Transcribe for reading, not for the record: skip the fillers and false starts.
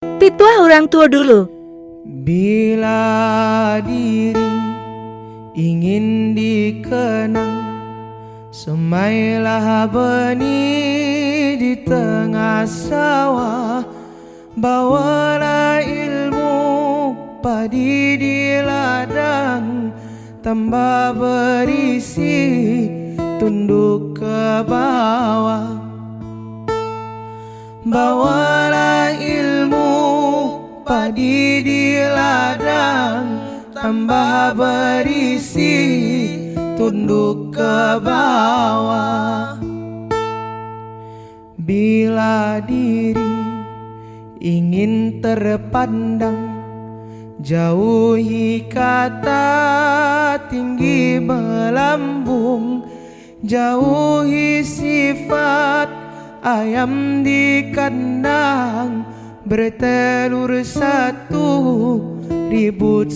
Pituah orang tua dulu. Bila diri ingin dikenang, semailah benih di tengah sawah. Bawalah ilmu padi di ladang, tambah berisi tunduk ke bawah. Bawalah ilmu padi di ladang, tambah berisi tunduk ke bawah. Bila diri ingin terpandang, jauhi kata tinggi melambung, jauhi sifat ayam di kandang, bertelur satu ribut